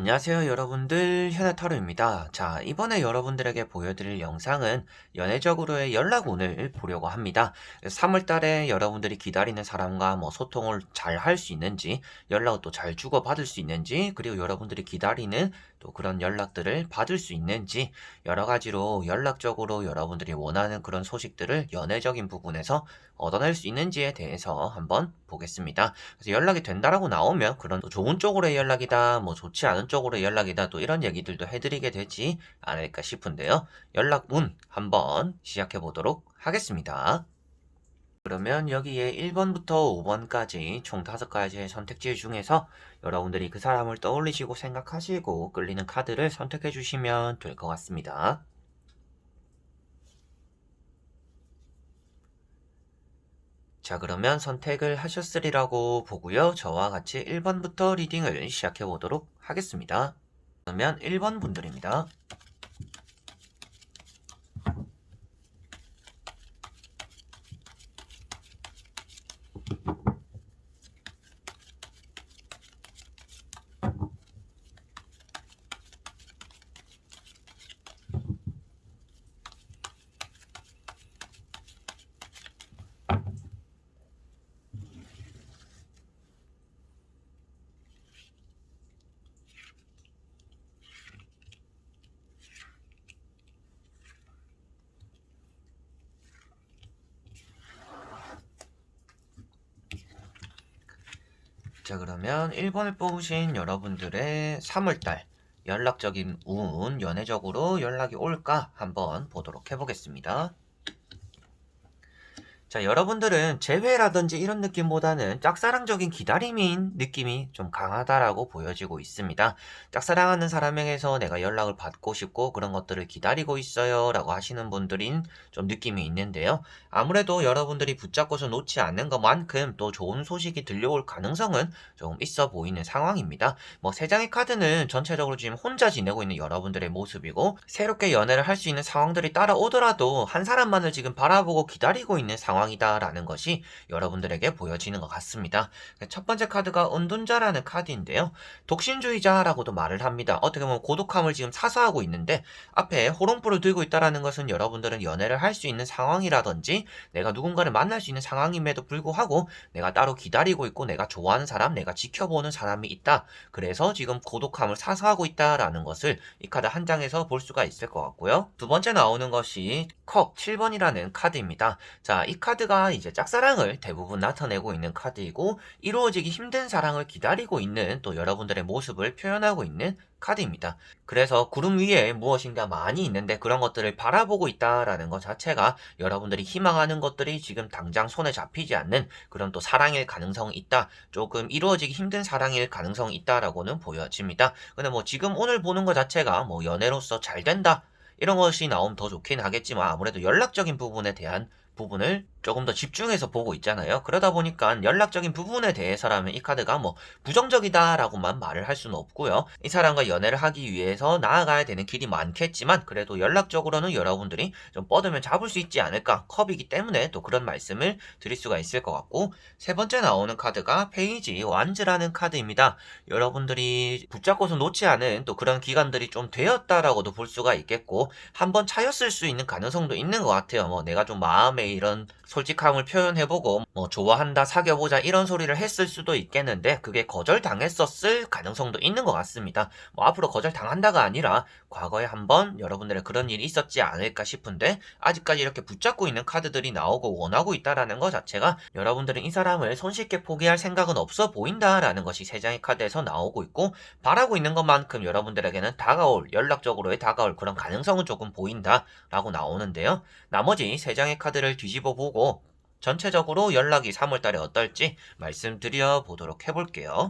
안녕하세요 여러분들, 현아타로입니다. 자, 이번에 여러분들에게 보여드릴 영상은 연애적으로의 연락운을 보려고 합니다. 3월달에 여러분들이 기다리는 사람과 소통을 잘 할 수 있는지, 연락을 또 잘 주고받을 수 있는지, 그리고 여러분들이 기다리는 또 그런 연락들을 받을 수 있는지, 여러 가지로 연락적으로 여러분들이 원하는 그런 소식들을 연애적인 부분에서 얻어낼 수 있는지에 대해서 한번 보겠습니다. 그래서 연락이 된다라고 나오면 그런 또 좋은 쪽으로의 연락이다, 좋지 않은 쪽으로의 연락이다, 또 이런 얘기들도 해드리게 되지 않을까 싶은데요. 연락운 한번 시작해 보도록 하겠습니다. 그러면 여기에 1번부터 5번까지 총 5가지의 선택지 중에서 여러분들이 그 사람을 떠올리시고 생각하시고 끌리는 카드를 선택해 주시면 될 것 같습니다. 자, 그러면 선택을 하셨으리라고 보고요. 저와 같이 1번부터 리딩을 시작해 보도록 하겠습니다. 그러면 1번 분들입니다. 자, 그러면 1번을 뽑으신 여러분들의 3월달 연락적인 운, 연애적으로 연락이 올까 한번 보도록 해보겠습니다. 자, 여러분들은 재회라든지 이런 느낌보다는 짝사랑적인 기다림인 느낌이 좀 강하다라고 보여지고 있습니다. 짝사랑하는 사람에게서 내가 연락을 받고 싶고 그런 것들을 기다리고 있어요 라고 하시는 분들인 좀 느낌이 있는데요. 아무래도 여러분들이 붙잡고서 놓지 않는 것만큼 또 좋은 소식이 들려올 가능성은 좀 있어 보이는 상황입니다. 3장의 카드는 전체적으로 지금 혼자 지내고 있는 여러분들의 모습이고, 새롭게 연애를 할 수 있는 상황들이 따라오더라도 한 사람만을 지금 바라보고 기다리고 있는 상황이다라는 것이 여러분들에게 보여지는 것 같습니다. 첫 번째 카드가 은둔자라는 카드인데요. 독신주의자라고도 말을 합니다. 어떻게 보면 고독함을 지금 사수하고 있는데, 앞에 호롱불을 들고 있다라는 것은 여러분들은 연애를 할 수 있는 상황이라든지 내가 누군가를 만날 수 있는 상황임에도 불구하고 내가 따로 기다리고 있고 내가 좋아하는 사람, 내가 지켜보는 사람이 있다. 그래서 지금 고독함을 사수하고 있다라는 것을 이 카드 한 장에서 볼 수가 있을 것 같고요. 두 번째 나오는 것이 컵 7번이라는 카드입니다. 자, 이 카드가 이제 짝사랑을 대부분 나타내고 있는 카드이고, 이루어지기 힘든 사랑을 기다리고 있는 또 여러분들의 모습을 표현하고 있는 카드입니다. 그래서 구름 위에 무엇인가 많이 있는데 그런 것들을 바라보고 있다라는 것 자체가 여러분들이 희망하는 것들이 지금 당장 손에 잡히지 않는 그런 또 사랑일 가능성이 있다, 조금 이루어지기 힘든 사랑일 가능성이 있다라고는 보여집니다. 근데 지금 오늘 보는 것 자체가 연애로서 잘 된다 이런 것이 나오면 더 좋긴 하겠지만, 아무래도 연락적인 부분에 대한 부분을 조금 더 집중해서 보고 있잖아요. 그러다 보니까 연락적인 부분에 대해서라면 이 카드가 부정적이다라고만 말을 할 수는 없고요. 이 사람과 연애를 하기 위해서 나아가야 되는 길이 많겠지만 그래도 연락적으로는 여러분들이 좀 뻗으면 잡을 수 있지 않을까, 컵이기 때문에 또 그런 말씀을 드릴 수가 있을 것 같고, 세 번째 나오는 카드가 페이지 완즈라는 카드입니다. 여러분들이 붙잡고서 놓지 않은 또 그런 기간들이 좀 되었다라고도 볼 수가 있겠고, 한번 차였을 수 있는 가능성도 있는 것 같아요. 내가 좀 마음에 이런 솔직함을 표현해보고 좋아한다, 사귀어보자 이런 소리를 했을 수도 있겠는데 그게 거절당했었을 가능성도 있는 것 같습니다. 앞으로 거절당한다가 아니라 과거에 한번 여러분들의 그런 일이 있었지 않을까 싶은데, 아직까지 이렇게 붙잡고 있는 카드들이 나오고 원하고 있다라는 것 자체가 여러분들은 이 사람을 손쉽게 포기할 생각은 없어 보인다라는 것이 세 장의 카드에서 나오고 있고, 바라고 있는 것만큼 여러분들에게는 다가올, 연락적으로의 다가올 그런 가능성은 조금 보인다라고 나오는데요. 나머지 세 장의 카드를 뒤집어 보고 전체적으로 연락이 3월달에 어떨지 말씀드려 보도록 해볼게요.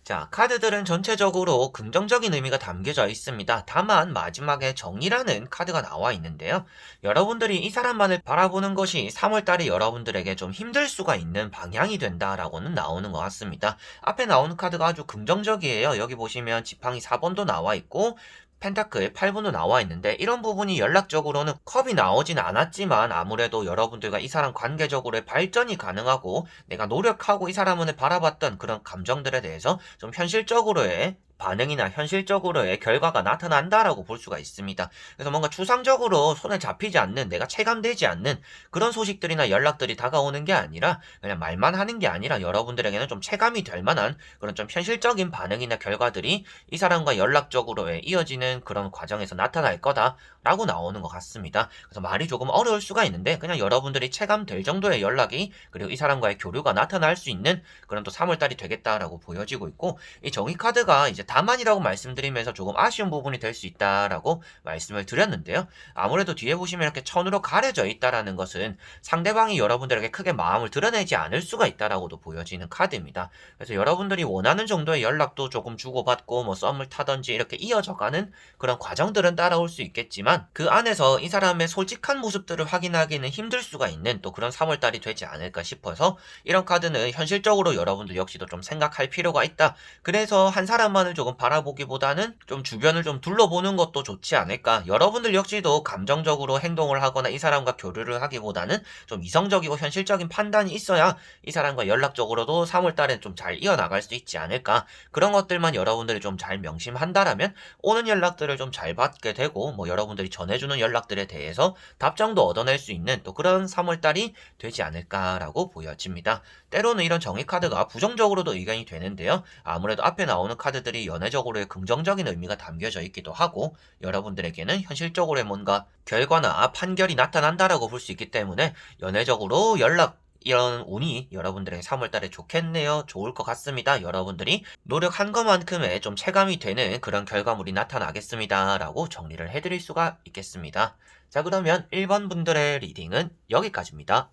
자, 카드들은 전체적으로 긍정적인 의미가 담겨져 있습니다. 다만 마지막에 정의라는 카드가 나와 있는데요. 여러분들이 이 사람만을 바라보는 것이 3월달에 여러분들에게 좀 힘들 수가 있는 방향이 된다라고는 나오는 것 같습니다. 앞에 나오는 카드가 아주 긍정적이에요. 여기 보시면 지팡이 4번도 나와 있고 펜타클 8분도 나와 있는데 이런 부분이 연락적으로는 컵이 나오진 않았지만 아무래도 여러분들과 이 사람 관계적으로의 발전이 가능하고 내가 노력하고 이 사람을 바라봤던 그런 감정들에 대해서 좀 현실적으로의 반응이나 현실적으로의 결과가 나타난다라고 볼 수가 있습니다. 그래서 뭔가 추상적으로 손에 잡히지 않는, 내가 체감되지 않는 그런 소식들이나 연락들이 다가오는 게 아니라 그냥 말만 하는 게 아니라 여러분들에게는 좀 체감이 될 만한 그런 좀 현실적인 반응이나 결과들이 이 사람과 연락적으로의 이어지는 그런 과정에서 나타날 거다라고 나오는 것 같습니다. 그래서 말이 조금 어려울 수가 있는데 그냥 여러분들이 체감될 정도의 연락이, 그리고 이 사람과의 교류가 나타날 수 있는 그런 또 3월달이 되겠다라고 보여지고 있고, 이 정의 카드가 이제 다만이라고 말씀드리면서 조금 아쉬운 부분이 될 수 있다라고 말씀을 드렸는데요. 아무래도 뒤에 보시면 이렇게 천으로 가려져 있다라는 것은 상대방이 여러분들에게 크게 마음을 드러내지 않을 수가 있다라고도 보여지는 카드입니다. 그래서 여러분들이 원하는 정도의 연락도 조금 주고받고 뭐 썸을 타든지 이렇게 이어져가는 그런 과정들은 따라올 수 있겠지만 그 안에서 이 사람의 솔직한 모습들을 확인하기는 힘들 수가 있는 또 그런 3월달이 되지 않을까 싶어서, 이런 카드는 현실적으로 여러분들 역시도 좀 생각할 필요가 있다. 그래서 한 사람만을 조금 바라보기보다는 좀 주변을 좀 둘러보는 것도 좋지 않을까. 여러분들 역시도 감정적으로 행동을 하거나 이 사람과 교류를 하기보다는 좀 이성적이고 현실적인 판단이 있어야 이 사람과 연락적으로도 3월달에 좀 잘 이어나갈 수 있지 않을까. 그런 것들만 여러분들이 좀 잘 명심한다라면 오는 연락들을 좀 잘 받게 되고, 뭐 여러분들이 전해주는 연락들에 대해서 답장도 얻어낼 수 있는 또 그런 3월달이 되지 않을까라고 보여집니다. 때로는 이런 정의 카드가 부정적으로도 의견이 되는데요. 아무래도 앞에 나오는 카드들이 연애적으로의 긍정적인 의미가 담겨져 있기도 하고, 여러분들에게는 현실적으로의 뭔가 결과나 판결이 나타난다라고 볼 수 있기 때문에 연애적으로 연락, 이런 운이 여러분들에게 3월달에 좋겠네요. 좋을 것 같습니다. 여러분들이 노력한 것만큼의 좀 체감이 되는 그런 결과물이 나타나겠습니다. 라고 정리를 해드릴 수가 있겠습니다. 자, 그러면 1번 분들의 리딩은 여기까지입니다.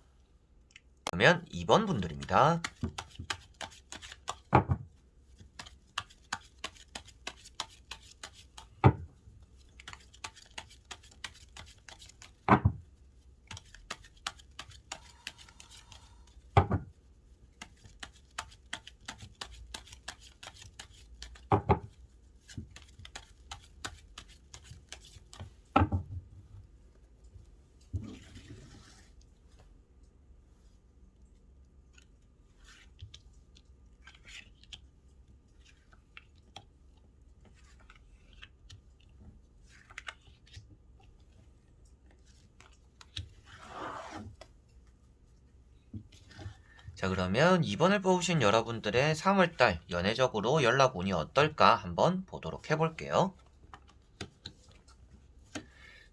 그러면 2번 분들입니다. 자, 그러면 2번을 뽑으신 여러분들의 3월달 연애적으로 연락 운이 어떨까 한번 보도록 해볼게요.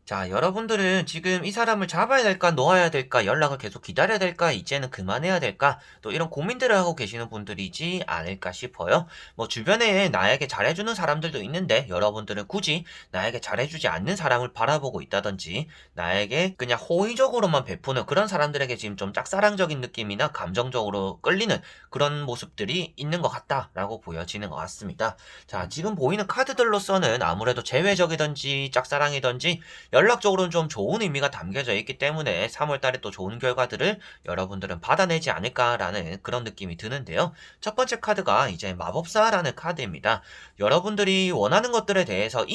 자, 여러분들은 지금 이 사람을 잡아야 될까, 놓아야 될까, 연락을 계속 기다려야 될까, 이제는 그만해야 될까, 또 이런 고민들을 하고 계시는 분들이지 않을까 싶어요. 뭐, 주변에 나에게 잘해주는 사람들도 있는데, 여러분들은 굳이 나에게 잘해주지 않는 사람을 바라보고 있다든지, 나에게 그냥 호의적으로만 베푸는 그런 사람들에게 지금 좀 짝사랑적인 느낌이나 감정적으로 끌리는 그런 모습들이 있는 것 같다라고 보여지는 것 같습니다. 자, 지금 보이는 카드들로서는 아무래도 재회적이든지 짝사랑이든지 연락적으로는 좀 좋은 의미가 담겨져 있기 때문에 3월달에 또 좋은 결과들을 여러분들은 받아내지 않을까라는 그런 느낌이 드는데요. 첫 번째 카드가 이제 마법사라는 카드입니다. 여러분들이 원하는 것들에 대해서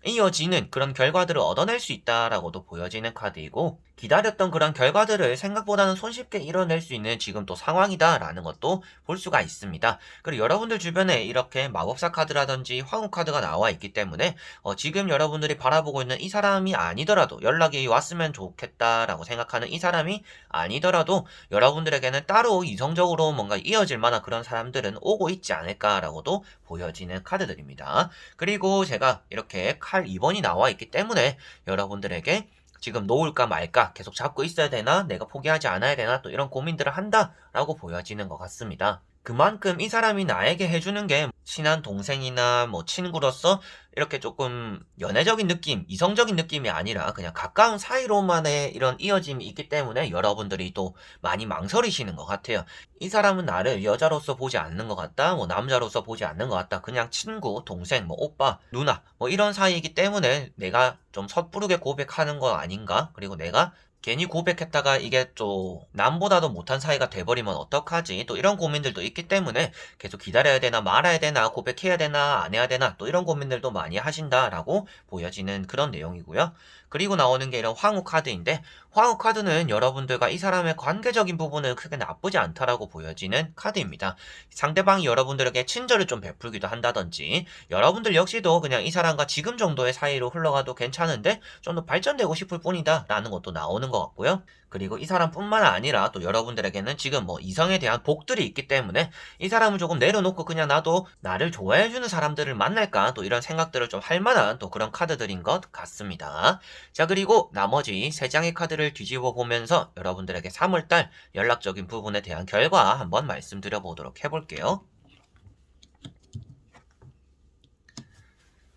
이어지는 그런 결과들을 얻어낼 수 있다라고도 보여지는 카드이고, 기다렸던 그런 결과들을 생각보다는 손쉽게 이뤄낼 수 있는 지금 또 상황이다라는 것도 볼 수가 있습니다. 그리고 여러분들 주변에 이렇게 마법사 카드라든지 황후 카드가 나와 있기 때문에 지금 여러분들이 바라보고 있는 이 사람이 아니더라도, 연락이 왔으면 좋겠다라고 생각하는 이 사람이 아니더라도 여러분들에게는 따로 이성적으로 뭔가 이어질 만한 그런 사람들은 오고 있지 않을까라고도 보여지는 카드들입니다. 그리고 제가 이렇게 칼 2번이 나와 있기 때문에 여러분들에게 지금 놓을까 말까, 계속 잡고 있어야 되나, 내가 포기하지 않아야 되나, 또 이런 고민들을 한다라고 보여지는 것 같습니다. 그만큼 이 사람이 나에게 해주는 게 친한 동생이나 뭐 친구로서 이렇게 조금 연애적인 느낌, 이성적인 느낌이 아니라 그냥 가까운 사이로만의 이런 이어짐이 있기 때문에 여러분들이 또 많이 망설이시는 것 같아요. 이 사람은 나를 여자로서 보지 않는 것 같다, 뭐 남자로서 보지 않는 것 같다, 그냥 친구, 동생, 뭐 오빠, 누나, 뭐 이런 사이이기 때문에 내가 좀 섣부르게 고백하는 거 아닌가? 그리고 내가 괜히 고백했다가 이게 또 남보다도 못한 사이가 돼버리면 어떡하지? 또 이런 고민들도 있기 때문에 계속 기다려야 되나 말아야 되나 고백해야 되나 안 해야 되나 또 이런 고민들도 많이 하신다라고 보여지는 그런 내용이고요. 그리고 나오는 게 이런 황후 카드인데 황후 카드는 여러분들과 이 사람의 관계적인 부분은 크게 나쁘지 않다라고 보여지는 카드입니다. 상대방이 여러분들에게 친절을 좀 베풀기도 한다든지 여러분들 역시도 그냥 이 사람과 지금 정도의 사이로 흘러가도 괜찮은데 좀 더 발전되고 싶을 뿐이다 라는 것도 나오는 것 같고요. 그리고 이 사람뿐만 아니라 또 여러분들에게는 지금 뭐 이성에 대한 복들이 있기 때문에 이 사람을 조금 내려놓고 그냥 나도 나를 좋아해주는 사람들을 만날까 또 이런 생각들을 좀 할 만한 또 그런 카드들인 것 같습니다. 자, 그리고 나머지 세 장의 카드를 뒤집어 보면서 여러분들에게 3월달 연락적인 부분에 대한 결과 한번 말씀드려 보도록 해볼게요.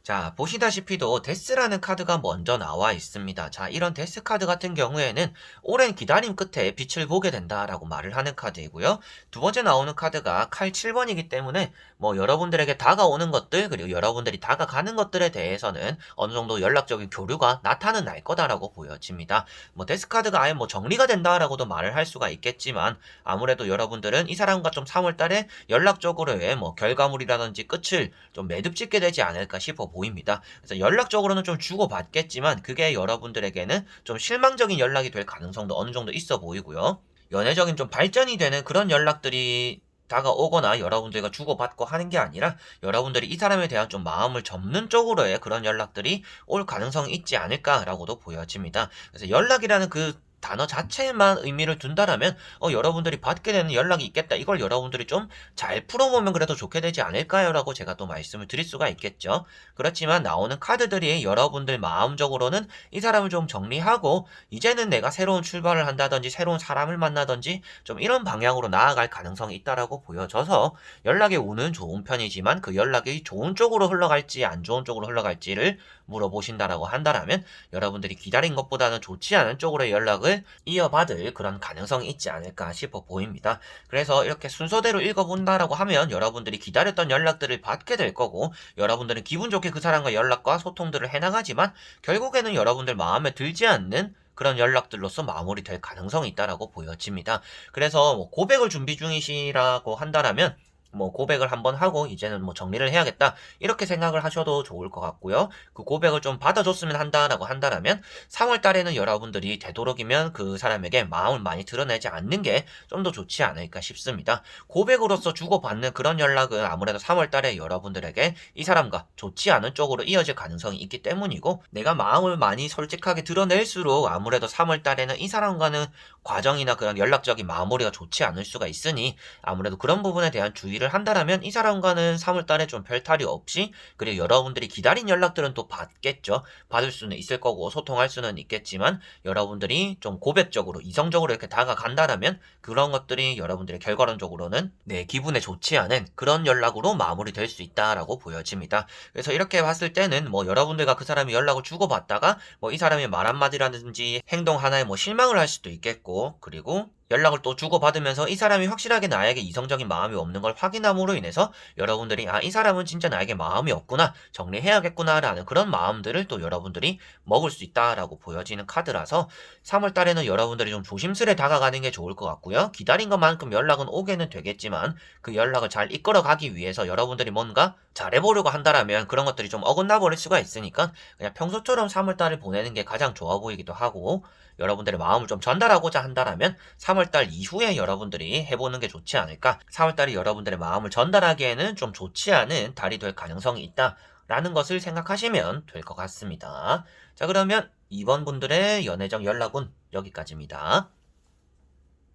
자, 보시다시피도 데스라는 카드가 먼저 나와 있습니다. 자, 이런 데스 카드 같은 경우에는 오랜 기다림 끝에 빛을 보게 된다라고 말을 하는 카드이고요. 두 번째 나오는 카드가 칼 7번이기 때문에 뭐 여러분들에게 다가오는 것들 그리고 여러분들이 다가가는 것들에 대해서는 어느 정도 연락적인 교류가 나타날 거다라고 보여집니다. 뭐 데스 카드가 아예 뭐 정리가 된다라고도 말을 할 수가 있겠지만 아무래도 여러분들은 이 사람과 좀 3월 달에 연락적으로의 뭐 결과물이라든지 끝을 좀 매듭짓게 되지 않을까 싶어 보입니다. 그래서 연락적으로는 좀 주고받겠지만 그게 여러분들에게는 좀 실망적인 연락이 될 가능성도 어느 정도 있어 보이고요. 연애적인 좀 발전이 되는 그런 연락들이 다가오거나 여러분들과 주고받고 하는 게 아니라 여러분들이 이 사람에 대한 좀 마음을 접는 쪽으로의 그런 연락들이 올 가능성이 있지 않을까라고도 보여집니다. 그래서 연락이라는 그 단어 자체에만 의미를 둔다라면 여러분들이 받게 되는 연락이 있겠다. 이걸 여러분들이 좀 잘 풀어보면 그래도 좋게 되지 않을까요? 라고 제가 또 말씀을 드릴 수가 있겠죠. 그렇지만 나오는 카드들이 여러분들 마음적으로는 이 사람을 좀 정리하고 이제는 내가 새로운 출발을 한다든지 새로운 사람을 만나든지 좀 이런 방향으로 나아갈 가능성이 있다라고 보여져서 연락이 오는 좋은 편이지만 그 연락이 좋은 쪽으로 흘러갈지 안 좋은 쪽으로 흘러갈지를 물어보신다라고 한다라면 여러분들이 기다린 것보다는 좋지 않은 쪽으로의 연락을 이어받을 그런 가능성이 있지 않을까 싶어 보입니다. 그래서 이렇게 순서대로 읽어본다라고 하면 여러분들이 기다렸던 연락들을 받게 될 거고 여러분들은 기분 좋게 그 사람과 연락과 소통들을 해나가지만 결국에는 여러분들 마음에 들지 않는 그런 연락들로서 마무리될 가능성이 있다라고 보여집니다. 그래서 뭐 고백을 준비 중이시라고 한다라면 뭐 고백을 한번 하고 이제는 뭐 정리를 해야겠다 이렇게 생각을 하셔도 좋을 것 같고요. 그 고백을 좀 받아줬으면 한다라고 한다라면 3월 달에는 여러분들이 되도록이면 그 사람에게 마음을 많이 드러내지 않는 게 좀 더 좋지 않을까 싶습니다. 고백으로서 주고받는 그런 연락은 아무래도 3월 달에 여러분들에게 이 사람과 좋지 않은 쪽으로 이어질 가능성이 있기 때문이고 내가 마음을 많이 솔직하게 드러낼수록 아무래도 3월 달에는 이 사람과는 과정이나 그런 연락적인 마무리가 좋지 않을 수가 있으니 아무래도 그런 부분에 대한 주의를 한다라면 이 사람과는 3월 달에 좀 별탈이 없이 그리고 여러분들이 기다린 연락들은 또 받겠죠. 받을 수는 있을 거고 소통할 수는 있겠지만 여러분들이 좀 고백적으로 이성적으로 이렇게 다가간다라면 그런 것들이 여러분들의 결과론적으로는 내 기분에 좋지 않은 그런 연락으로 마무리될 수 있다라고 보여집니다. 그래서 이렇게 봤을 때는 뭐 여러분들과 그 사람이 연락을 주고받다가 뭐 이 사람의 말 한마디라든지 행동 하나에 뭐 실망을 할 수도 있겠고 그리고 연락을 또 주고받으면서 이 사람이 확실하게 나에게 이성적인 마음이 없는 걸 확인함으로 인해서 여러분들이 이 사람은 진짜 나에게 마음이 없구나 정리해야겠구나 라는 그런 마음들을 또 여러분들이 먹을 수 있다라고 보여지는 카드라서 3월 달에는 여러분들이 좀 조심스레 다가가는 게 좋을 것 같고요. 기다린 것만큼 연락은 오게는 되겠지만 그 연락을 잘 이끌어 가기 위해서 여러분들이 뭔가 잘해보려고 한다라면 그런 것들이 좀 어긋나 버릴 수가 있으니까 그냥 평소처럼 3월 달을 보내는 게 가장 좋아 보이기도 하고 여러분들의 마음을 좀 전달하고자 한다라면 3월달 이후에 여러분들이 해보는 게 좋지 않을까. 4월달이 여러분들의 마음을 전달하기에는 좀 좋지 않은 달이 될 가능성이 있다라는 것을 생각하시면 될 것 같습니다. 자, 그러면 2번 분들의 연애적 연락은 여기까지입니다.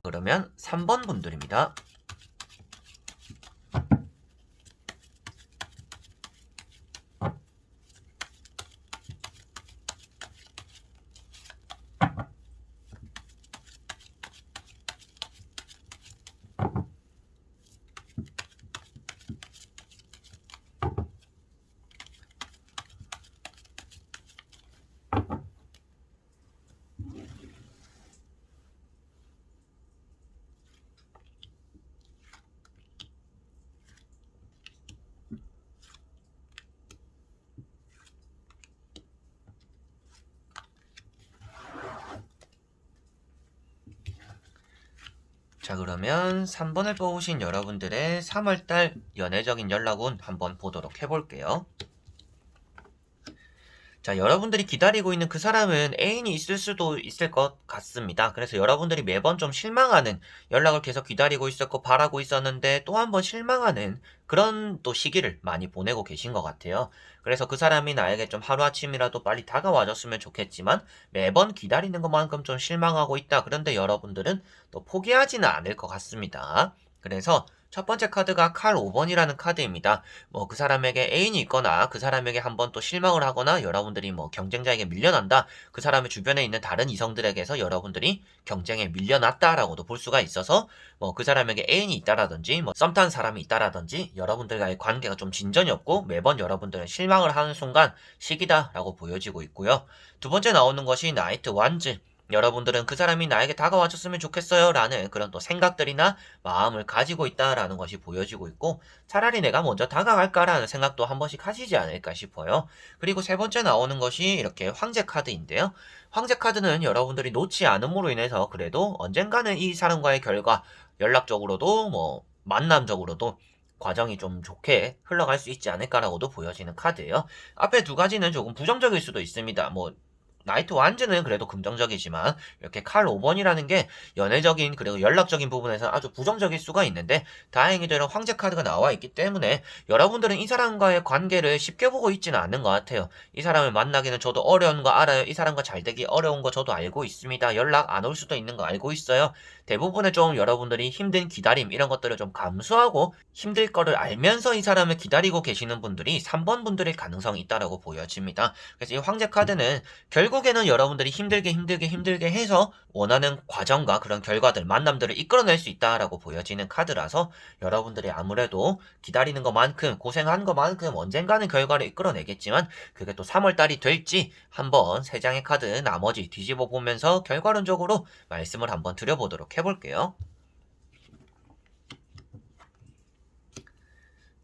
그러면 3번 분들입니다. 자, 그러면 3번을 뽑으신 여러분들의 3월달 연애적인 연락운 한번 보도록 해볼게요. 자, 여러분들이 기다리고 있는 그 사람은 애인이 있을 수도 있을 것 같습니다. 그래서 여러분들이 매번 좀 실망하는, 연락을 계속 기다리고 있었고 바라고 있었는데 또 한 번 실망하는 그런 또 시기를 많이 보내고 계신 것 같아요. 그래서 그 사람이 나에게 좀 하루아침이라도 빨리 다가와줬으면 좋겠지만 매번 기다리는 것만큼 좀 실망하고 있다. 그런데 여러분들은 또 포기하지는 않을 것 같습니다. 그래서 첫 번째 카드가 칼 5번이라는 카드입니다. 뭐 그 사람에게 애인이 있거나 그 사람에게 한번 또 실망을 하거나 여러분들이 뭐 경쟁자에게 밀려난다. 그 사람의 주변에 있는 다른 이성들에게서 여러분들이 경쟁에 밀려났다라고도 볼 수가 있어서 뭐 그 사람에게 애인이 있다라든지 뭐 썸 탄 사람이 있다라든지 여러분들과의 관계가 좀 진전이 없고 매번 여러분들은 실망을 하는 순간 시기다라고 보여지고 있고요. 두 번째 나오는 것이 나이트 완즈. 여러분들은 그 사람이 나에게 다가와줬으면 좋겠어요 라는 그런 또 생각들이나 마음을 가지고 있다라는 것이 보여지고 있고 차라리 내가 먼저 다가갈까라는 생각도 한 번씩 하시지 않을까 싶어요. 그리고 세 번째 나오는 것이 이렇게 황제 카드인데요. 황제 카드는 여러분들이 놓지 않음으로 인해서 그래도 언젠가는 이 사람과의 결과 연락적으로도 뭐 만남적으로도 과정이 좀 좋게 흘러갈 수 있지 않을까라고도 보여지는 카드예요. 앞에 두 가지는 조금 부정적일 수도 있습니다. 뭐 나이트 완즈는 그래도 긍정적이지만 이렇게 칼 5번이라는 게 연애적인 그리고 연락적인 부분에서 아주 부정적일 수가 있는데 다행히도 이런 황제 카드가 나와 있기 때문에 여러분들은 이 사람과의 관계를 쉽게 보고 있지는 않는 것 같아요. 이 사람을 만나기는 저도 어려운 거 알아요. 이 사람과 잘 되기 어려운 거 저도 알고 있습니다. 연락 안 올 수도 있는 거 알고 있어요. 대부분의 좀 여러분들이 힘든 기다림 이런 것들을 좀 감수하고 힘들 거를 알면서 이 사람을 기다리고 계시는 분들이 3번 분들일 가능성이 있다고 보여집니다. 그래서 이 황제 카드는 결국에는 여러분들이 힘들게 해서 원하는 과정과 그런 결과들, 만남들을 이끌어낼 수 있다라고 보여지는 카드라서 여러분들이 아무래도 기다리는 것만큼, 고생한 것만큼 언젠가는 결과를 이끌어내겠지만 그게 또 3월달이 될지 한번 3장의 카드 나머지 뒤집어 보면서 결과론적으로 말씀을 한번 드려보도록 해볼게요.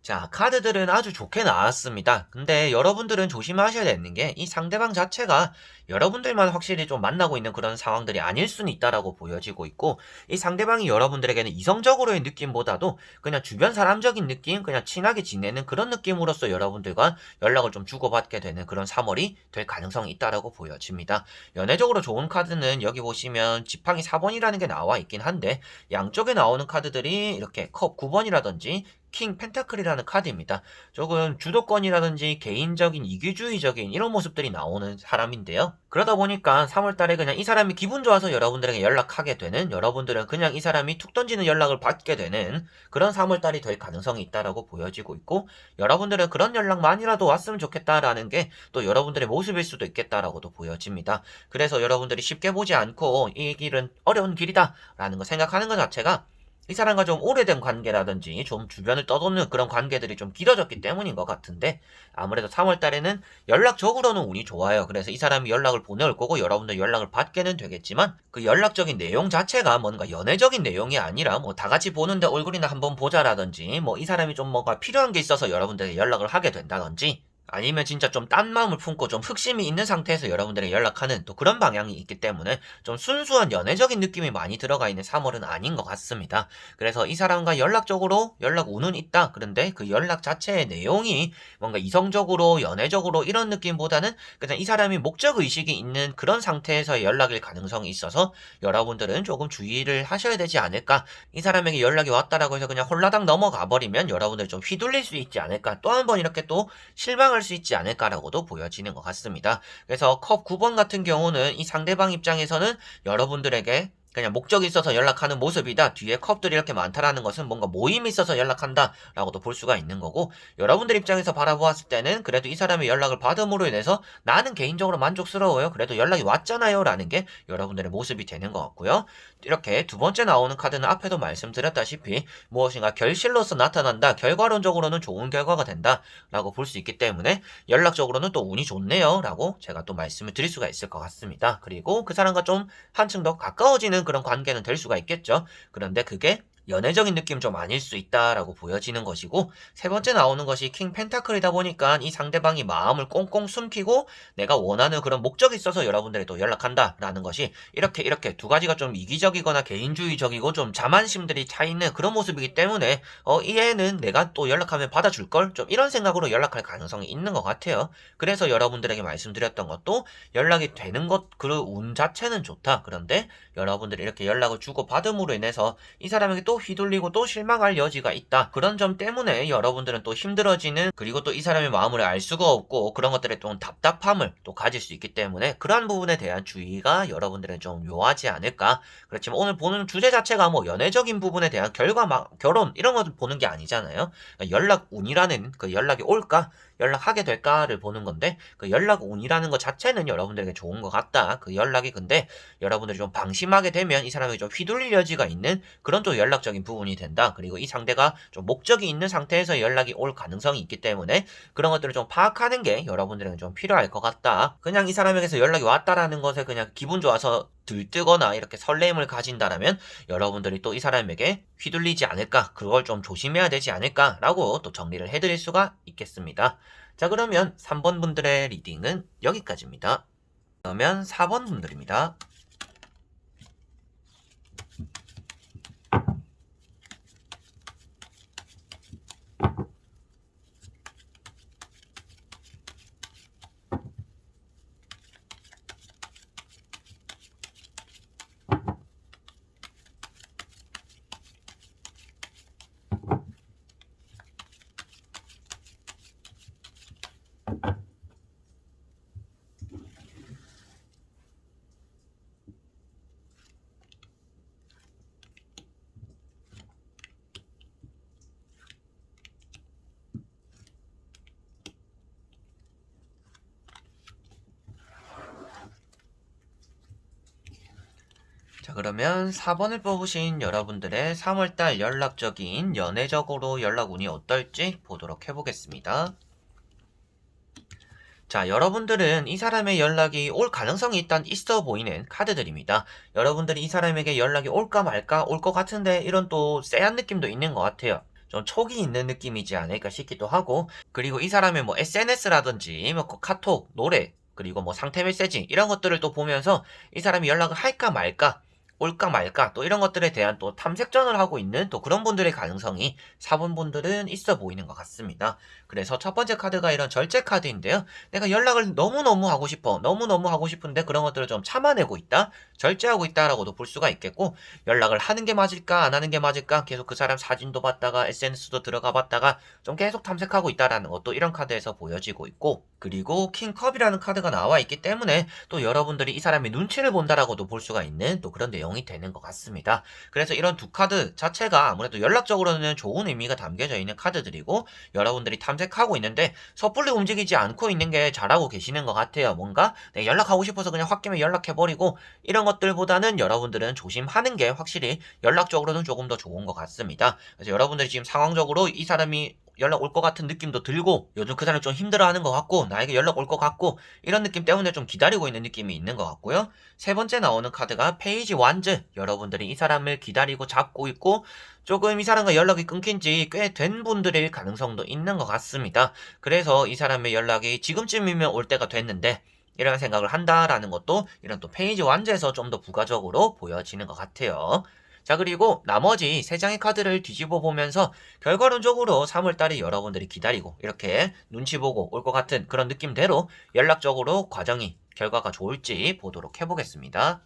자, 카드들은 아주 좋게 나왔습니다. 근데 여러분들은 조심하셔야 되는 게 이 상대방 자체가 여러분들만 확실히 좀 만나고 있는 그런 상황들이 아닐 수는 있다라고 보여지고 있고 이 상대방이 여러분들에게는 이성적으로의 느낌보다도 그냥 주변 사람적인 느낌, 그냥 친하게 지내는 그런 느낌으로서 여러분들과 연락을 좀 주고받게 되는 그런 3월이 될 가능성이 있다라고 보여집니다. 연애적으로 좋은 카드는 여기 보시면 지팡이 4번이라는 게 나와 있긴 한데 양쪽에 나오는 카드들이 이렇게 컵 9번이라든지 킹 펜타클이라는 카드입니다. 조금 주도권이라든지 개인적인 이기주의적인 이런 모습들이 나오는 사람인데요. 그러다 보니까 3월달에 그냥 이 사람이 기분 좋아서 여러분들에게 연락하게 되는 여러분들은 그냥 이 사람이 툭 던지는 연락을 받게 되는 그런 3월달이 될 가능성이 있다라고 보여지고 있고 여러분들은 그런 연락만이라도 왔으면 좋겠다라는 게 또 여러분들의 모습일 수도 있겠다라고도 보여집니다. 그래서 여러분들이 쉽게 보지 않고 이 길은 어려운 길이다라는 거 생각하는 것 자체가 이 사람과 좀 오래된 관계라든지 좀 주변을 떠도는 그런 관계들이 좀 길어졌기 때문인 것 같은데 아무래도 3월 달에는 연락적으로는 운이 좋아요. 그래서 이 사람이 연락을 보내올 거고 여러분들 연락을 받게는 되겠지만 그 연락적인 내용 자체가 뭔가 연애적인 내용이 아니라 뭐 다 같이 보는데 얼굴이나 한번 보자라든지 뭐 이 사람이 좀 뭔가 필요한 게 있어서 여러분들에게 연락을 하게 된다든지 아니면 진짜 좀 딴 마음을 품고 좀 흑심이 있는 상태에서 여러분들에게 연락하는 또 그런 방향이 있기 때문에 좀 순수한 연애적인 느낌이 많이 들어가 있는 3월은 아닌 것 같습니다. 그래서 이 사람과 연락적으로 연락 운은 있다. 그런데 그 연락 자체의 내용이 뭔가 이성적으로 연애적으로 이런 느낌보다는 그냥 이 사람이 목적의식이 있는 그런 상태에서 연락일 가능성이 있어서 여러분들은 조금 주의를 하셔야 되지 않을까. 이 사람에게 연락이 왔다라고 해서 그냥 홀라당 넘어가 버리면 여러분들 좀 휘둘릴 수 있지 않을까. 또 한 번 이렇게 또 실망할 수 있지 않을까라고도 보여지는 것 같습니다. 그래서 컵 9번 같은 경우는 이 상대방 입장에서는 여러분들에게 그냥 목적이 있어서 연락하는 모습이다. 뒤에 컵들이 이렇게 많다라는 것은 뭔가 모임이 있어서 연락한다라고도 볼 수가 있는 거고 여러분들 입장에서 바라보았을 때는 그래도 이 사람의 연락을 받음으로 인해서 나는 개인적으로 만족스러워요. 그래도 연락이 왔잖아요. 라는 게 여러분들의 모습이 되는 것 같고요. 이렇게 두 번째 나오는 카드는 앞에도 말씀드렸다시피 무엇인가 결실로서 나타난다. 결과론적으로는 좋은 결과가 된다. 라고 볼 수 있기 때문에 연락적으로는 또 운이 좋네요. 라고 제가 또 말씀을 드릴 수가 있을 것 같습니다. 그리고 그 사람과 좀 한층 더 가까워지는 그런 관계는 될 수가 있겠죠. 그런데 그게 연애적인 느낌 좀 아닐 수 있다라고 보여지는 것이고, 세 번째 나오는 것이 킹 펜타클이다 보니까 이 상대방이 마음을 꽁꽁 숨기고 내가 원하는 그런 목적이 있어서 여러분들이 또 연락한다라는 것이 이렇게 두 가지가 좀 이기적이거나 개인주의적이고 좀 자만심들이 차 있는 그런 모습이기 때문에 이 애는 내가 또 연락하면 받아줄걸? 좀 이런 생각으로 연락할 가능성이 있는 것 같아요. 그래서 여러분들에게 말씀드렸던 것도 연락이 되는 것, 그 운 자체는 좋다. 그런데 여러분들이 이렇게 연락을 주고 받음으로 인해서 이 사람에게 또 휘둘리고 또 실망할 여지가 있다. 그런 점 때문에 여러분들은 또 힘들어지는, 그리고 또 이 사람의 마음을 알 수가 없고 그런 것들에 좀 답답함을 또 가질 수 있기 때문에 그러한 부분에 대한 주의가 여러분들은 좀 묘하지 않을까. 그렇지만 오늘 보는 주제 자체가 뭐 연애적인 부분에 대한 결과, 결혼 이런 거 보는 게 아니잖아요. 그러니까 연락 운이라는, 그 연락이 올까? 연락하게 될까를 보는 건데, 그 연락 운이라는 것 자체는 여러분들에게 좋은 것 같다. 그 연락이 근데 여러분들이 좀 방심하게 되면 이 사람이 좀 휘둘릴 여지가 있는 그런 또 연락적인 부분이 된다. 그리고 이 상대가 좀 목적이 있는 상태에서 연락이 올 가능성이 있기 때문에 그런 것들을 좀 파악하는 게 여러분들에게 좀 필요할 것 같다. 그냥 이 사람에게서 연락이 왔다라는 것에 그냥 기분 좋아서 들뜨거나 이렇게 설렘을 가진다라면 여러분들이 또 이 사람에게 휘둘리지 않을까, 그걸 좀 조심해야 되지 않을까라고 또 정리를 해드릴 수가 있겠습니다. 자, 그러면 3번 분들의 리딩은 여기까지입니다. 그러면 4번 분들입니다. 자, 그러면 4번을 뽑으신 여러분들의 3월달 연락적인 연애적으로 연락 운이 어떨지 보도록 해보겠습니다. 자, 여러분들은 이 사람의 연락이 올 가능성이 일단 있어 보이는 카드들입니다. 여러분들이 이 사람에게 연락이 올까 말까, 올 것 같은데 이런 또 쎄한 느낌도 있는 것 같아요. 좀 촉이 있는 느낌이지 않을까 싶기도 하고, 그리고 이 사람의 뭐 SNS라든지 뭐 카톡, 노래, 그리고 뭐 상태 메시지 이런 것들을 또 보면서 이 사람이 연락을 할까 말까, 올까 말까, 또 이런 것들에 대한 또 탐색전을 하고 있는 또 그런 분들의 가능성이 4번 분들은 있어 보이는 것 같습니다. 그래서 첫 번째 카드가 이런 절제 카드인데요. 내가 연락을 너무너무 하고 싶어. 너무너무 하고 싶은데 그런 것들을 좀 참아내고 있다. 절제하고 있다라고도 볼 수가 있겠고, 연락을 하는 게 맞을까 안 하는 게 맞을까 계속 그 사람 사진도 봤다가 SNS도 들어가 봤다가 좀 계속 탐색하고 있다라는 것도 이런 카드에서 보여지고 있고, 그리고 킹컵이라는 카드가 나와 있기 때문에 또 여러분들이 이 사람의 눈치를 본다라고도 볼 수가 있는 또 그런 내용이 되는 것 같습니다. 그래서 이런 두 카드 자체가 아무래도 연락적으로는 좋은 의미가 담겨져 있는 카드들이고, 여러분들이 탐색하고 있는데 섣불리 움직이지 않고 있는 게 잘하고 계시는 것 같아요. 뭔가 내가 연락하고 싶어서 그냥 홧김에 연락해버리고 이런 것들보다는 여러분들은 조심하는 게 확실히 연락적으로는 조금 더 좋은 것 같습니다. 그래서 여러분들이 지금 상황적으로 이 사람이 연락 올 것 같은 느낌도 들고, 요즘 그 사람이 좀 힘들어하는 것 같고 나에게 연락 올 것 같고 이런 느낌 때문에 좀 기다리고 있는 느낌이 있는 것 같고요. 세 번째 나오는 카드가 페이지 완즈. 여러분들이 이 사람을 기다리고 잡고 있고 조금 이 사람과 연락이 끊긴 지 꽤 된 분들일 가능성도 있는 것 같습니다. 그래서 이 사람의 연락이 지금쯤이면 올 때가 됐는데 이런 생각을 한다라는 것도 이런 또 페이지 완즈에서 좀 더 부가적으로 보여지는 것 같아요. 자, 그리고 나머지 3장의 카드를 뒤집어 보면서 결과론적으로 3월달에 여러분들이 기다리고 이렇게 눈치 보고 올 것 같은 그런 느낌대로 연락적으로 과정이, 결과가 좋을지 보도록 해보겠습니다.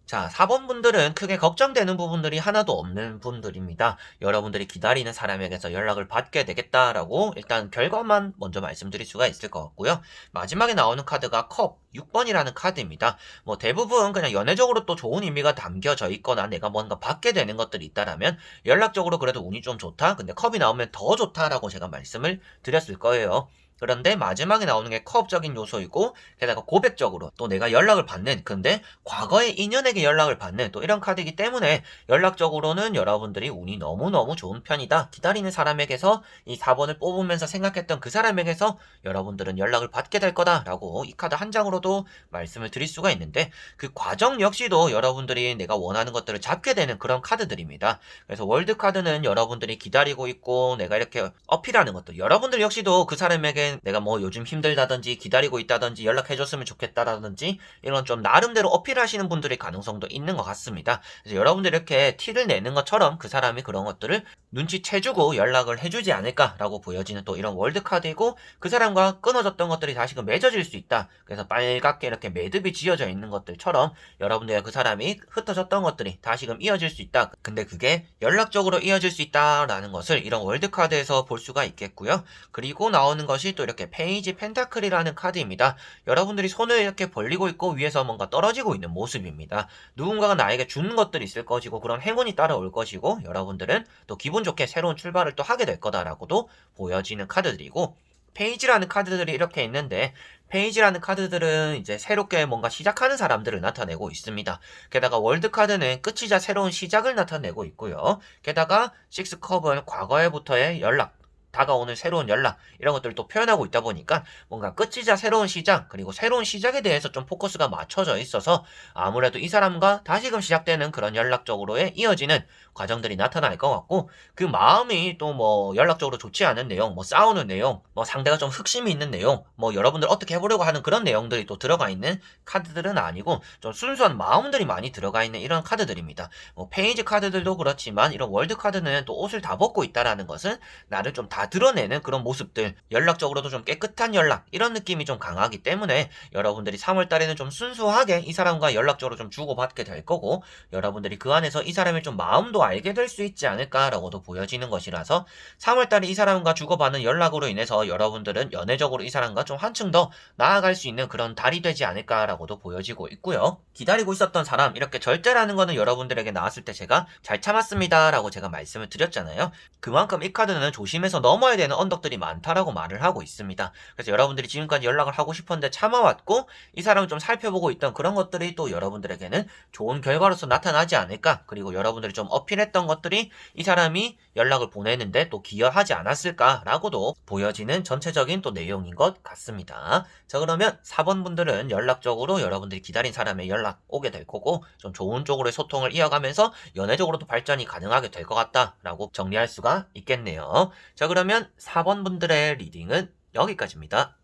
자, 4번 분들은 크게 걱정되는 부분들이 하나도 없는 분들입니다. 여러분들이 기다리는 사람에게서 연락을 받게 되겠다라고 일단 결과만 먼저 말씀드릴 수가 있을 것 같고요. 마지막에 나오는 카드가 컵 6번이라는 카드입니다. 뭐 대부분 그냥 연애적으로 또 좋은 의미가 담겨져 있거나 내가 뭔가 받게 되는 것들이 있다라면 연락적으로 그래도 운이 좀 좋다? 근데 컵이 나오면 더 좋다라고 제가 말씀을 드렸을 거예요. 그런데 마지막에 나오는 게 커업적인 요소이고 게다가 고백적으로 또 내가 연락을 받는 근데 과거의 인연에게 연락을 받는 또 이런 카드이기 때문에 연락적으로는 여러분들이 운이 너무너무 좋은 편이다. 기다리는 사람에게서 이 4번을 뽑으면서 생각했던 그 사람에게서 여러분들은 연락을 받게 될 거다라고 이 카드 한 장으로도 말씀을 드릴 수가 있는데 그 과정 역시도 여러분들이 내가 원하는 것들을 잡게 되는 그런 카드들입니다. 그래서 월드 카드는 여러분들이 기다리고 있고 내가 이렇게 어필하는 것들 여러분들 역시도 그 사람에게 내가 뭐 요즘 힘들다든지 기다리고 있다든지 연락해줬으면 좋겠다라든지 이런 좀 나름대로 어필하시는 분들의 가능성도 있는 것 같습니다. 그래서 여러분들이 이렇게 티를 내는 것처럼 그 사람이 그런 것들을 눈치채주고 연락을 해주지 않을까라고 보여지는 또 이런 월드카드이고 그 사람과 끊어졌던 것들이 다시금 맺어질 수 있다. 그래서 빨갛게 이렇게 매듭이 지어져 있는 것들처럼 여러분들과 그 사람이 흩어졌던 것들이 다시금 이어질 수 있다. 근데 그게 연락적으로 이어질 수 있다라는 것을 이런 월드카드에서 볼 수가 있겠고요. 그리고 나오는 것이 또 이렇게 페이지 펜타클이라는 카드입니다. 여러분들이 손을 이렇게 벌리고 있고 위에서 뭔가 떨어지고 있는 모습입니다. 누군가가 나에게 주는 것들이 있을 것이고 그런 행운이 따라올 것이고 여러분들은 또 기분 좋게 새로운 출발을 또 하게 될 거다라고도 보여지는 카드들이고 페이지라는 카드들이 이렇게 있는데 페이지라는 카드들은 이제 새롭게 뭔가 시작하는 사람들을 나타내고 있습니다. 게다가 월드카드는 끝이자 새로운 시작을 나타내고 있고요. 게다가 식스컵은 과거에부터의 연락 다가오는 새로운 연락 이런 것들을 또 표현하고 있다 보니까 뭔가 끝이자 새로운 시작 그리고 새로운 시작에 대해서 좀 포커스가 맞춰져 있어서 아무래도 이 사람과 다시금 시작되는 그런 연락적으로의 이어지는 과정들이 나타날 것 같고 그 마음이 또 뭐 연락적으로 좋지 않은 내용 뭐 싸우는 내용 뭐 상대가 좀 흑심이 있는 내용 뭐 여러분들 어떻게 해보려고 하는 그런 내용들이 또 들어가 있는 카드들은 아니고 좀 순수한 마음들이 많이 들어가 있는 이런 카드들입니다. 뭐 페이지 카드들도 그렇지만 이런 월드 카드는 또 옷을 다 벗고 있다라는 것은 나를 좀 다 드러내는 그런 모습들 연락적으로도 좀 깨끗한 연락 이런 느낌이 좀 강하기 때문에 여러분들이 3월 달에는 좀 순수하게 이 사람과 연락적으로 좀 주고받게 될 거고 여러분들이 그 안에서 이 사람의 좀 마음도 알게 될 수 있지 않을까라고도 보여지는 것이라서 3월 달에 이 사람과 주고받는 연락으로 인해서 여러분들은 연애적으로 이 사람과 좀 한층 더 나아갈 수 있는 그런 달이 되지 않을까라고도 보여지고 있고요. 기다리고 있었던 사람 이렇게 절제라는 거는 여러분들에게 나왔을 때 제가 잘 참았습니다라고 제가 말씀을 드렸잖아요. 그만큼 이 카드는 조심해서 넘어야 되는 언덕들이 많다라고 말을 하고 있습니다. 그래서 여러분들이 지금까지 연락을 하고 싶었는데 참아왔고 이 사람을 좀 살펴보고 있던 그런 것들이 또 여러분들에게는 좋은 결과로서 나타나지 않을까 그리고 여러분들이 좀 어필했던 것들이 이 사람이 연락을 보내는데 또 기여하지 않았을까라고도 보여지는 전체적인 또 내용인 것 같습니다. 자 그러면 4번 분들은 연락적으로 여러분들이 기다린 사람의 연락 오게 될 거고 좀 좋은 쪽으로의 소통을 이어가면서 연애적으로도 발전이 가능하게 될 것 같다라고 정리할 수가 있겠네요. 자 그러면 4번 분들의 리딩은 여기까지입니다.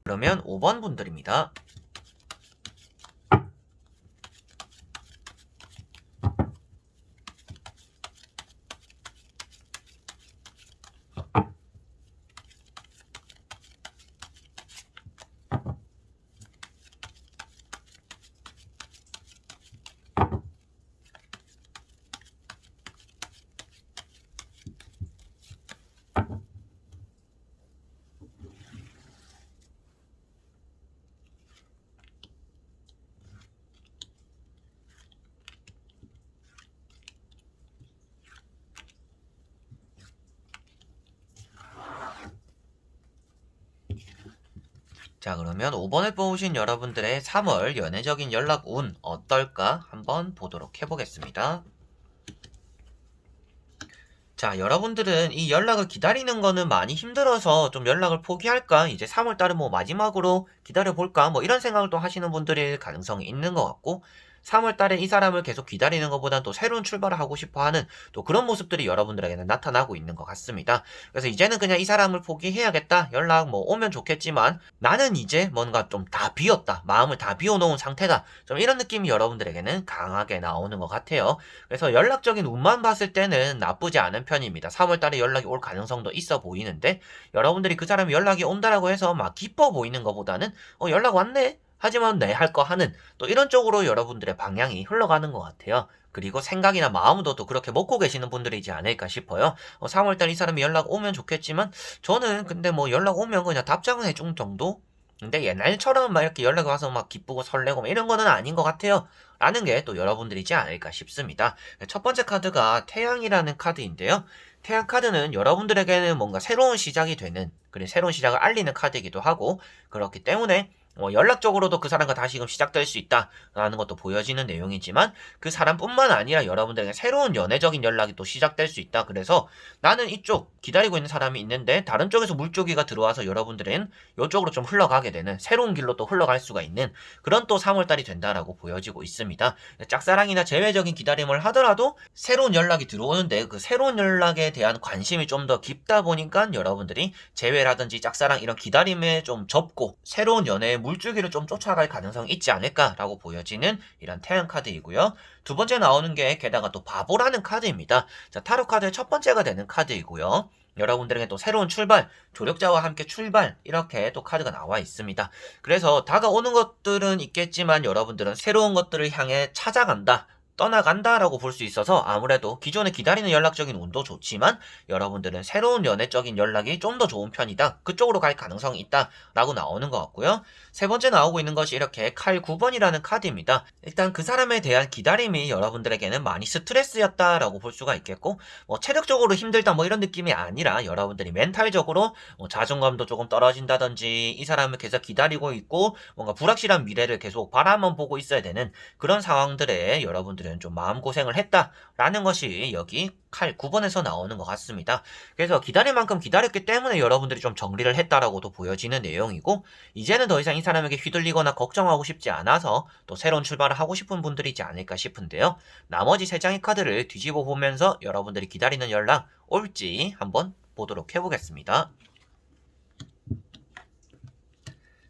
그러면 5번 분들입니다. 자 그러면 5번을 뽑으신 여러분들의 3월 연애적인 연락 운 어떨까 한번 보도록 해보겠습니다. 자 여러분들은 이 연락을 기다리는 거는 많이 힘들어서 좀 연락을 포기할까 이제 3월달은 뭐 마지막으로 기다려볼까 뭐 이런 생각을 또 하시는 분들일 가능성이 있는 것 같고 3월달에 이 사람을 계속 기다리는 것보다는 또 새로운 출발을 하고 싶어하는 또 그런 모습들이 여러분들에게는 나타나고 있는 것 같습니다. 그래서 이제는 그냥 이 사람을 포기해야겠다 연락 뭐 오면 좋겠지만 나는 이제 뭔가 좀 다 비었다 마음을 다 비워놓은 상태다 좀 이런 느낌이 여러분들에게는 강하게 나오는 것 같아요. 그래서 연락적인 운만 봤을 때는 나쁘지 않은 편입니다. 3월달에 연락이 올 가능성도 있어 보이는데 여러분들이 그 사람이 연락이 온다라고 해서 막 기뻐 보이는 것보다는 연락 왔네? 하지만 내 할 거 하는 또 이런 쪽으로 여러분들의 방향이 흘러가는 것 같아요. 그리고 생각이나 마음도 또 그렇게 먹고 계시는 분들이지 않을까 싶어요. 3월달 이 사람이 연락 오면 좋겠지만 저는 근데 뭐 연락 오면 그냥 답장은 해준 정도? 근데 옛날처럼 막 이렇게 연락이 와서 막 기쁘고 설레고 막 이런 거는 아닌 것 같아요. 라는 게 또 여러분들이지 않을까 싶습니다. 첫 번째 카드가 태양이라는 카드인데요. 태양 카드는 여러분들에게는 뭔가 새로운 시작이 되는, 그리고 새로운 시작을 알리는 카드이기도 하고, 그렇기 때문에 연락적으로도 그 사람과 다시금 시작될 수 있다라는 것도 보여지는 내용이지만, 그 사람뿐만 아니라 여러분들에게 새로운 연애적인 연락이 또 시작될 수 있다. 그래서 나는 이쪽 기다리고 있는 사람이 있는데 다른 쪽에서 물조기가 들어와서 여러분들은 이쪽으로 좀 흘러가게 되는, 새로운 길로 또 흘러갈 수가 있는 그런 또 3월달이 된다라고 보여지고 있습니다. 짝사랑이나 제외적인 기다림을 하더라도 새로운 연락이 들어오는데, 그 새로운 연락에 대한 관심이 좀 더 깊다 보니까 여러분들이 제외라든지 짝사랑 이런 기다림에 좀 접고 새로운 연애의 물줄기를 좀 쫓아갈 가능성이 있지 않을까라고 보여지는 이런 태양 카드이고요. 두 번째 나오는 게 게다가 또 바보라는 카드입니다. 자, 타로 카드의 첫 번째가 되는 카드이고요. 여러분들에게 또 새로운 출발, 조력자와 함께 출발, 이렇게 또 카드가 나와 있습니다. 그래서 다가오는 것들은 있겠지만 여러분들은 새로운 것들을 향해 찾아간다, 떠나간다라고 볼 수 있어서 아무래도 기존에 기다리는 연락적인 운도 좋지만 여러분들은 새로운 연애적인 연락이 좀 더 좋은 편이다, 그쪽으로 갈 가능성이 있다 라고 나오는 것 같고요. 세 번째 나오고 있는 것이 이렇게 칼 9번이라는 카드입니다. 일단 그 사람에 대한 기다림이 여러분들에게는 많이 스트레스였다라고 볼 수가 있겠고, 체력적으로 힘들다 이런 느낌이 아니라 여러분들이 멘탈적으로 자존감도 조금 떨어진다든지, 이 사람을 계속 기다리고 있고 뭔가 불확실한 미래를 계속 바라만 보고 있어야 되는 그런 상황들에 여러분들은 좀 마음고생을 했다라는 것이 여기 칼 9번에서 나오는 것 같습니다. 그래서 기다릴 만큼 기다렸기 때문에 여러분들이 좀 정리를 했다라고도 보여지는 내용이고, 이제는 더 이상 이 사람에게 휘둘리거나 걱정하고 싶지 않아서 또 새로운 출발을 하고 싶은 분들이지 않을까 싶은데요. 나머지 세 장의 카드를 뒤집어 보면서 여러분들이 기다리는 연락 올지 한번 보도록 해보겠습니다.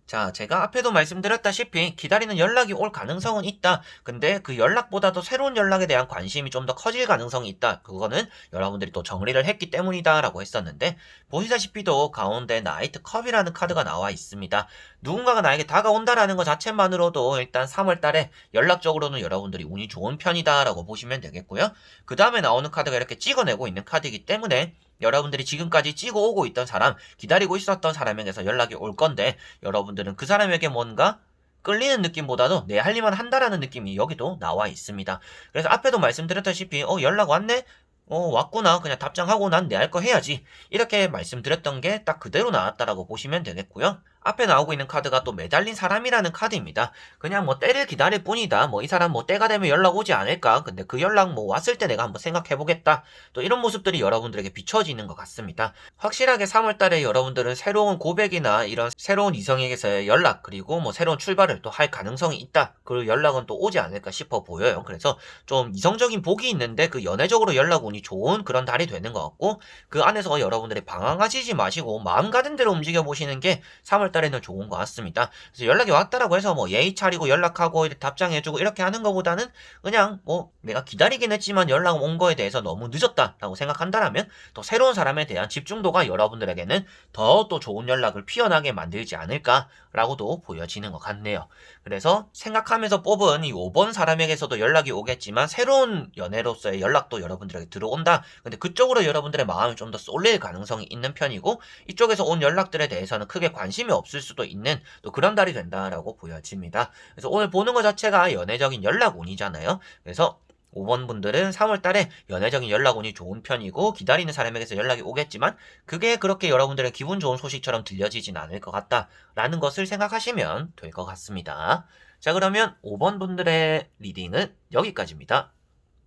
자, 제가 앞에도 말씀드렸다시피 기다리는 연락이 올 가능성은 있다. 근데 그 연락보다도 새로운 연락에 대한 관심이 좀 더 커질 가능성이 있다. 그거는 여러분들이 또 정리를 했기 때문이다 라고 했었는데, 보시다시피도 가운데 나이트 컵이라는 카드가 나와 있습니다. 누군가가 나에게 다가온다라는 것 자체만으로도 일단 3월 달에 연락적으로는 여러분들이 운이 좋은 편이다 라고 보시면 되겠고요. 그 다음에 나오는 카드가 이렇게 찍어내고 있는 카드이기 때문에 여러분들이 지금까지 찍어 오고 있던 사람, 기다리고 있었던 사람에게서 연락이 올 건데, 여러분들은 그 사람에게 뭔가 끌리는 느낌보다도 내 할 일만 한다라는 느낌이 여기도 나와 있습니다. 그래서 앞에도 말씀드렸다시피 연락 왔네? 왔구나. 그냥 답장하고 난 내 할 거 해야지. 이렇게 말씀드렸던 게 딱 그대로 나왔다라고 보시면 되겠고요. 앞에 나오고 있는 카드가 또 매달린 사람이라는 카드입니다. 그냥 때를 기다릴 뿐이다. 이 사람 때가 되면 연락 오지 않을까. 근데 그 연락 왔을 때 내가 한번 생각해보겠다. 또 이런 모습들이 여러분들에게 비춰지는 것 같습니다. 확실하게 3월달에 여러분들은 새로운 고백이나 이런 새로운 이성에게서의 연락, 그리고 새로운 출발을 또 할 가능성이 있다. 그 연락은 또 오지 않을까 싶어 보여요. 그래서 좀 이성적인 복이 있는데 그 연애적으로 연락 운이 좋은 그런 달이 되는 것 같고, 그 안에서 여러분들이 방황하시지 마시고 마음 가는 대로 움직여 보시는 게 3월 달에는 좋은 것 같습니다. 그래서 연락이 왔다라고 해서 예의 차리고 연락하고 답장해주고 이렇게 하는 것보다는 그냥 내가 기다리긴 했지만 연락 온 거에 대해서 너무 늦었다라고 생각한다라면 또 새로운 사람에 대한 집중도가 여러분들에게는 더 또 좋은 연락을 피어나게 만들지 않을까라고도 보여지는 것 같네요. 그래서 생각하면서 뽑은 이 5번 사람에게서도 연락이 오겠지만 새로운 연애로서의 연락도 여러분들에게 들어온다. 근데 그쪽으로 여러분들의 마음이 좀 더 쏠릴 가능성이 있는 편이고, 이쪽에서 온 연락들에 대해서는 크게 관심이 없을 수도 있는 또 그런 달이 된다라고 보여집니다. 그래서 오늘 보는 것 자체가 연애적인 연락운이잖아요. 그래서 5번 분들은 3월 달에 연애적인 연락운이 좋은 편이고, 기다리는 사람에게서 연락이 오겠지만 그게 그렇게 여러분들의 기분 좋은 소식처럼 들려지진 않을 것 같다라는 것을 생각하시면 될 것 같습니다. 자, 그러면 5번 분들의 리딩은 여기까지입니다.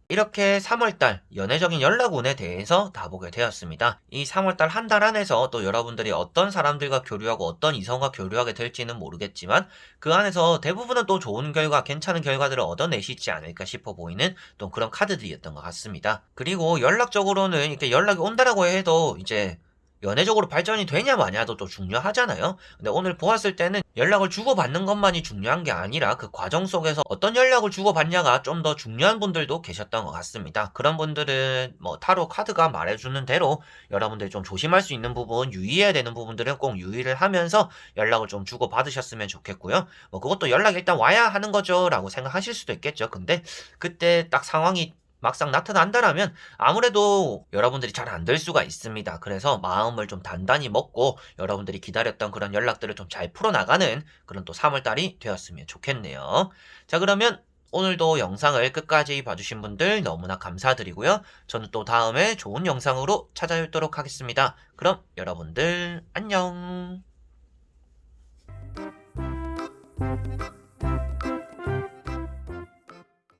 이렇게 3월달 연애적인 연락운에 대해서 다 보게 되었습니다. 이 3월달 한 달 안에서 또 여러분들이 어떤 사람들과 교류하고 어떤 이성과 교류하게 될지는 모르겠지만, 그 안에서 대부분은 또 좋은 결과, 괜찮은 결과들을 얻어내시지 않을까 싶어 보이는 또 그런 카드들이었던 것 같습니다. 그리고 연락적으로는 이렇게 연락이 온다라고 해도 이제 연애적으로 발전이 되냐 마냐도 또 중요하잖아요. 근데 오늘 보았을 때는 연락을 주고받는 것만이 중요한 게 아니라 그 과정 속에서 어떤 연락을 주고받냐가 좀 더 중요한 분들도 계셨던 것 같습니다. 그런 분들은 타로 카드가 말해주는 대로 여러분들이 좀 조심할 수 있는 부분, 유의해야 되는 부분들은 꼭 유의를 하면서 연락을 좀 주고받으셨으면 좋겠고요. 그것도 연락이 일단 와야 하는 거죠 라고 생각하실 수도 있겠죠. 근데 그때 딱 상황이 막상 나타난다라면 아무래도 여러분들이 잘 안 될 수가 있습니다. 그래서 마음을 좀 단단히 먹고 여러분들이 기다렸던 그런 연락들을 좀 잘 풀어나가는 그런 또 3월달이 되었으면 좋겠네요. 자, 그러면 오늘도 영상을 끝까지 봐주신 분들 너무나 감사드리고요. 저는 또 다음에 좋은 영상으로 찾아뵙도록 하겠습니다. 그럼 여러분들 안녕.